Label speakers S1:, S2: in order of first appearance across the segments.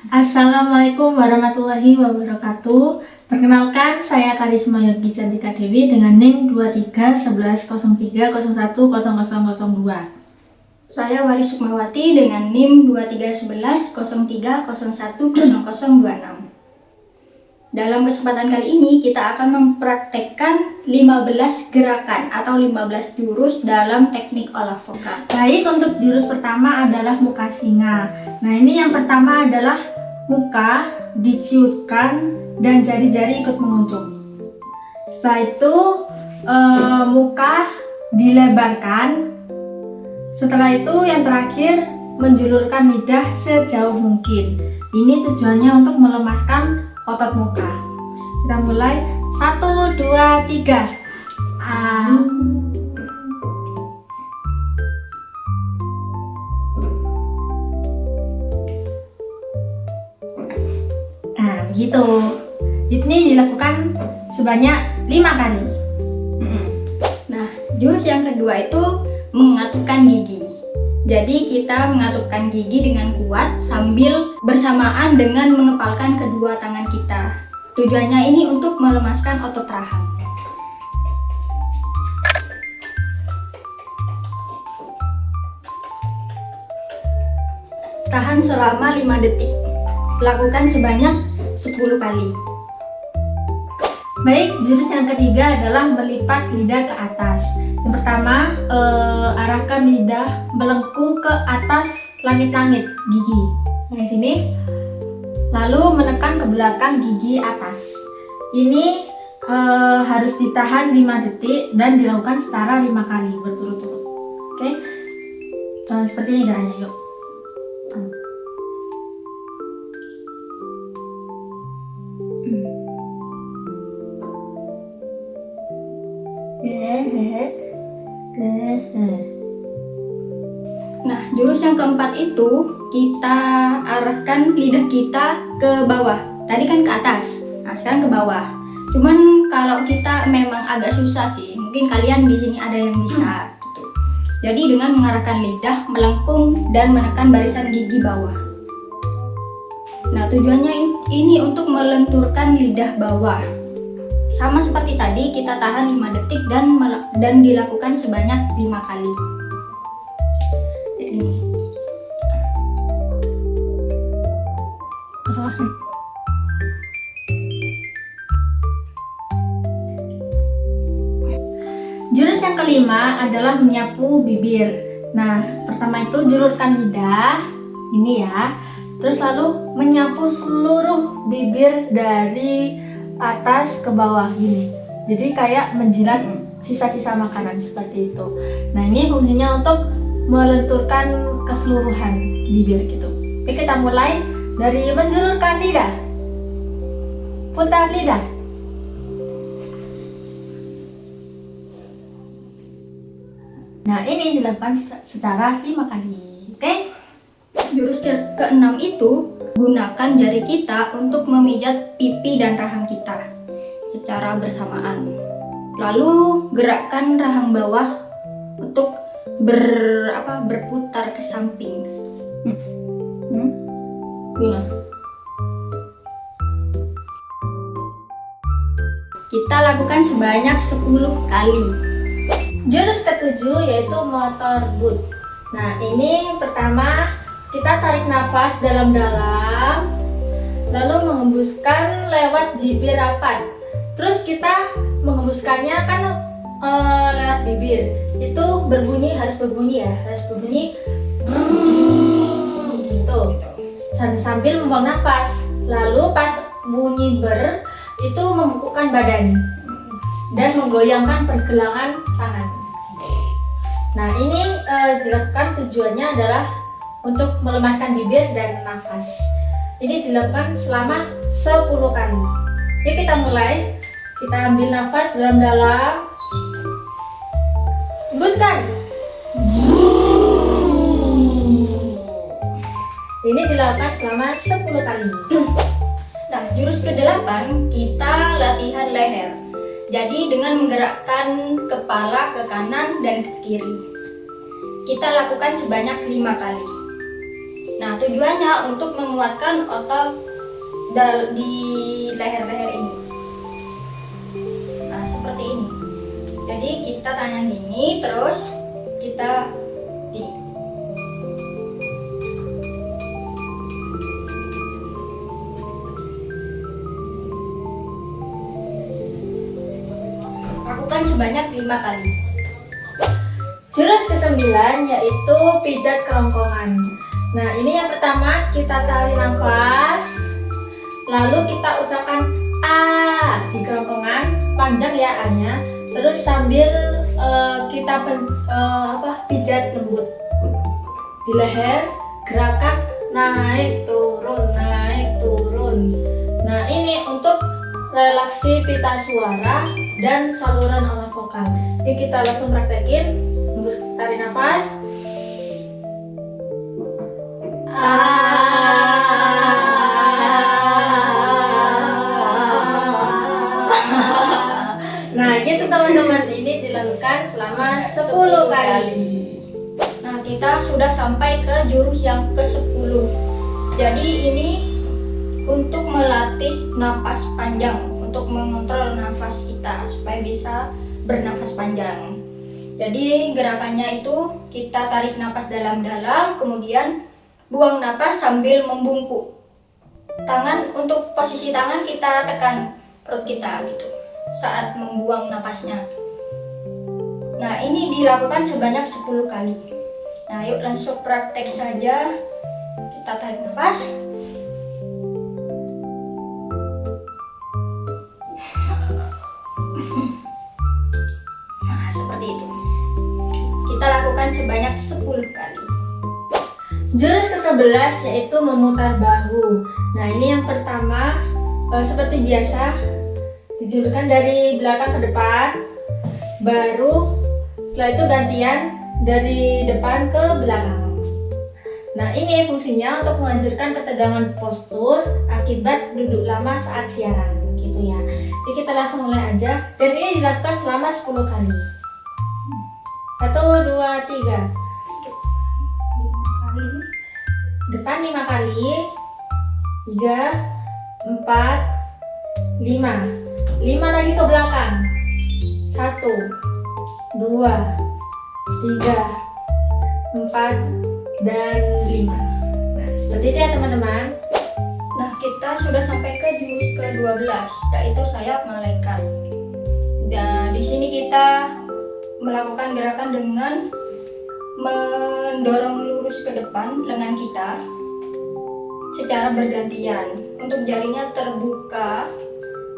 S1: Assalamualaikum warahmatullahi wabarakatuh. Perkenalkan, saya Karisma Yogi Cantika Dewi dengan NIM 231103010002.
S2: Saya Waris Sukmawati dengan NIM 231103010026. Dalam kesempatan kali ini kita akan mempraktekkan 15 gerakan atau 15 jurus dalam teknik olah vokal.
S1: Baik, untuk jurus pertama adalah muka singa. Nah, ini yang pertama adalah muka diciutkan dan jari-jari ikut menguncup. Setelah itu muka dilebarkan. Setelah itu yang terakhir menjulurkan lidah sejauh mungkin. Ini tujuannya untuk melemaskan otot muka. Kita mulai 1, 2, 3. Nah, begitu. Ini dilakukan sebanyak 5 kali.
S2: Nah, jurus yang kedua itu mengatupkan gigi. Jadi kita mengatupkan gigi dengan kuat sambil bersamaan dengan mengepalkan kedua tangan kita. Tujuannya ini untuk melemaskan otot rahang. Tahan selama 5 detik. Lakukan sebanyak 10 kali.
S1: Baik, jurus yang ketiga adalah melipat lidah ke atas. Yang pertama, arahkan lidah melengkung ke atas langit-langit gigi. Di sini. Lalu menekan ke belakang gigi atas. Ini harus ditahan 5 detik dan dilakukan secara 5 kali berturut-turut. Oke. Seperti ini caranya, yuk.
S2: Nah, jurus yang keempat itu kita arahkan lidah kita ke bawah. Tadi kan ke atas, nah sekarang ke bawah. Cuman kalau kita memang agak susah sih, mungkin kalian di sini ada yang bisa gitu. Jadi dengan mengarahkan lidah melengkung dan menekan barisan gigi bawah. Nah, tujuannya ini untuk melenturkan lidah bawah. Sama seperti tadi, kita tahan 5 detik dan dilakukan sebanyak 5 kali. Ini.
S1: Jurus yang kelima adalah menyapu bibir. Nah, pertama itu julurkan lidah, ini ya. Terus lalu menyapu seluruh bibir dari atas ke bawah gini. Jadi kayak menjilat sisa-sisa makanan seperti itu. Nah, ini fungsinya untuk melenturkan keseluruhan bibir gitu. Oke, kita mulai dari menjulurkan lidah. Putar lidah. Nah, ini dilakukan secara 5 kali. Oke?
S2: Jurus keenam itu gunakan jari kita untuk memijat pipi dan rahang kita secara bersamaan. Lalu gerakkan rahang bawah untuk berputar ke samping. Guna. Kita lakukan sebanyak 10 kali.
S1: Jurus ketujuh yaitu motor boot. Nah, ini pertama kita tarik nafas dalam-dalam, lalu mengembuskan lewat bibir rapat. Terus kita mengembuskannya kan lewat bibir. Itu harus berbunyi gitu. Dan sambil membuang nafas. Lalu pas bunyi ber itu membungkukkan badan dan menggoyangkan pergelangan tangan. Nah, ini dilakukan tujuannya adalah untuk melemaskan bibir dan nafas. Ini dilakukan selama 10 kali. Yuk kita mulai. Kita ambil nafas dalam-dalam. Hembuskan. Ini dilakukan selama 10 kali.
S2: Nah, jurus ke-8 kita latihan leher. Jadi dengan menggerakkan kepala ke kanan dan ke kiri. Kita lakukan sebanyak 5 kali. Nah, tujuannya untuk menguatkan otot di leher-leher ini. Nah, seperti ini. Jadi kita tangan gini, terus kita gini. Lakukan sebanyak 5 kali.
S1: Jurus ke-9 yaitu pijat kerongkongan. Nah, ini yang pertama kita tarik nafas, lalu kita ucapkan A di kerongkongan, panjang ya A-nya. Terus sambil kita pijat lembut di leher, gerakan naik turun naik turun. Nah, ini untuk relaksi pita suara dan saluran olah vokal. Yuk kita langsung praktekin. Tarik nafas. Nah, gitu teman-teman, ini dilakukan selama 10 kali.
S2: Nah, kita sudah sampai ke jurus yang ke-10. Jadi ini untuk melatih napas panjang, untuk mengontrol nafas kita supaya bisa bernafas panjang. Jadi gerakannya itu kita tarik napas dalam-dalam, kemudian buang napas sambil membungkuk. Untuk posisi tangan kita tekan perut kita gitu saat membuang napasnya. Nah, ini dilakukan sebanyak 10 kali. Nah, yuk langsung praktek saja. Kita tarik nafas. Nah, seperti itu. Kita lakukan sebanyak 10 kali.
S1: Jurus ke-11 yaitu memutar bahu. Nah, ini yang pertama seperti biasa dijulurkan dari belakang ke depan, baru setelah itu gantian dari depan ke belakang. Nah, ini fungsinya untuk menghancurkan ketegangan postur akibat duduk lama saat siaran gitu ya. Jadi kita langsung mulai aja, dan ini dilakukan selama 10 kali. 1, 2, 3. Depan 5 kali. 3, 4, 5. 5 lagi ke belakang. 1, 2, 3, 4, dan 5. Nah, seperti itu ya teman-teman.
S2: Nah, kita sudah sampai ke jurus ke-12, yaitu sayap malaikat. Dan di sini kita melakukan gerakan dengan mendorong lurus ke depan lengan kita secara bergantian. Untuk jarinya terbuka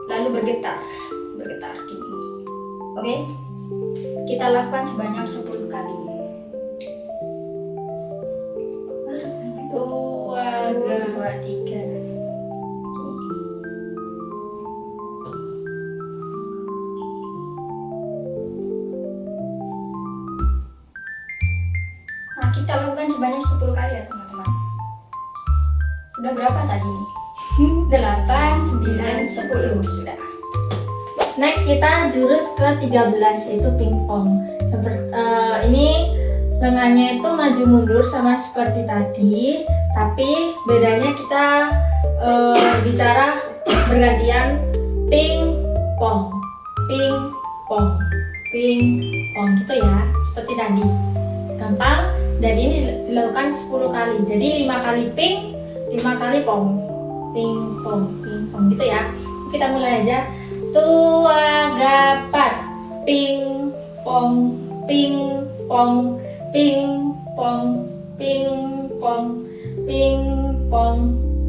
S2: lalu bergetar gini. Oke? Kita lakukan sebanyak 10 kali.
S1: 2,
S2: 3. Nah, kita lakukan sebanyak 10 kali ya teman-teman. Sudah berapa tadi nih? 8, 9, 10. Sudah.
S1: Next kita jurus ke-13 yaitu pingpong. Ini lengannya itu maju mundur sama seperti tadi, tapi bedanya kita bicara bergantian pingpong, pingpong, pingpong gitu ya, seperti tadi. Gampang, dan ini dilakukan 10 kali. Jadi 5 kali ping, 5 kali pong. Pingpong, pingpong gitu ya. Kita mulai aja. Tua gapat, pingpong, pingpong, pingpong, pingpong, pingpong,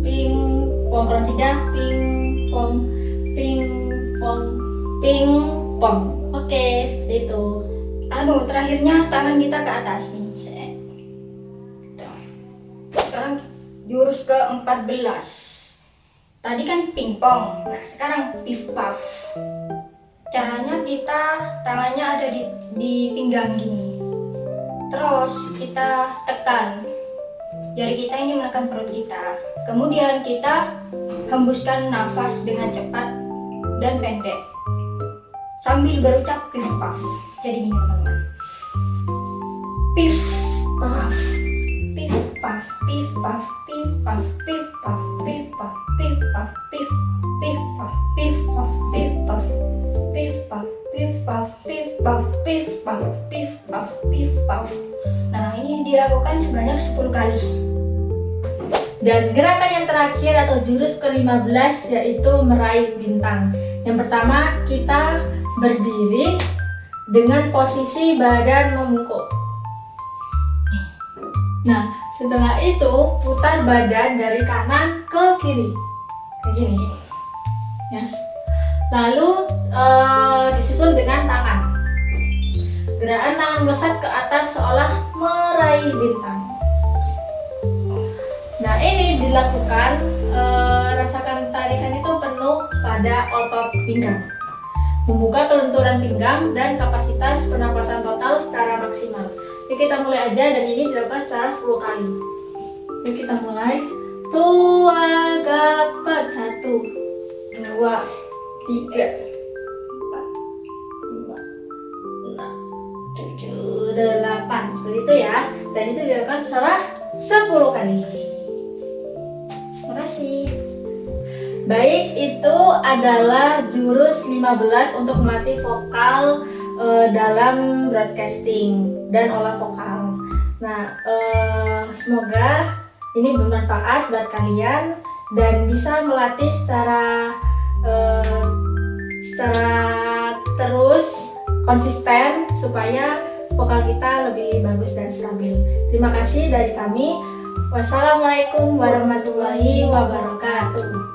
S1: pingpong. Kalau tidak, pingpong, pingpong, pingpong. Oke, seperti itu.
S2: Terakhirnya tangan kita ke atas nih. Sekarang jurus ke-14. Tadi kan pingpong. Nah, sekarang pif paf. Caranya kita tangannya ada di pinggang gini. Terus kita tekan. Jari kita ini menekan perut kita. Kemudian kita hembuskan nafas dengan cepat dan pendek sambil berucap pif paf. Jadi gini teman-teman. Pif paf, pif paf, pif pif paf pif paf pif paf pif paf pif paf pif pif paf pif paf pif paf pif paf pif paf pif paf pif paf pif paf pif paf. Nah, ini dilakukan sebanyak 10 kali.
S1: Dan gerakan yang terakhir atau jurus ke-15 yaitu meraih bintang. Yang pertama, kita berdiri dengan posisi badan membungkuk. Nah, setelah itu putar badan dari kanan ke kiri. Kayak gini. Ya. Lalu disusul dengan tangan. Gerakan tangan melesat ke atas seolah meraih bintang. Nah, ini dilakukan, rasakan tarikan itu penuh pada otot pinggang, membuka kelenturan pinggang dan kapasitas pernapasan total secara maksimal. Yuk kita mulai aja, dan ini dilakukan secara 10 kali. Yuk kita mulai. Tua gapat 1, 2, 3, 4, 5, 6, 7, 8. Seperti itu ya. Dan itu dilakukan secara 10 kali. Terima kasih. Baik, itu adalah jurus 15 untuk melatih vokal dalam broadcasting dan olah vokal. Nah, semoga ini bermanfaat buat kalian dan bisa melatih secara terus konsisten supaya vokal kita lebih bagus dan stabil. Terima kasih dari kami. Wassalamualaikum warahmatullahi wabarakatuh.